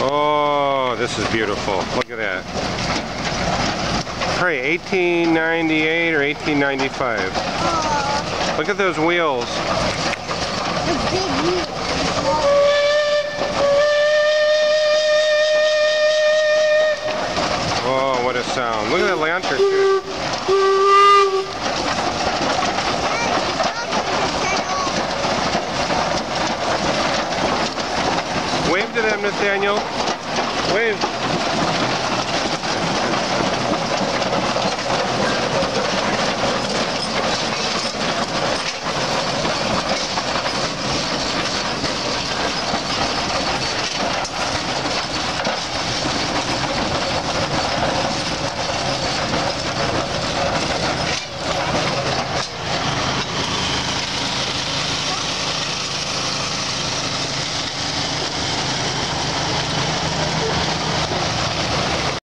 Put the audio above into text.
Oh, this is beautiful. Look at that. Pray, 1898 or 1895. Look at those wheels. The big wheels. Oh, what a sound. Look at that lantern too. Wave to them, Nathaniel. Wave.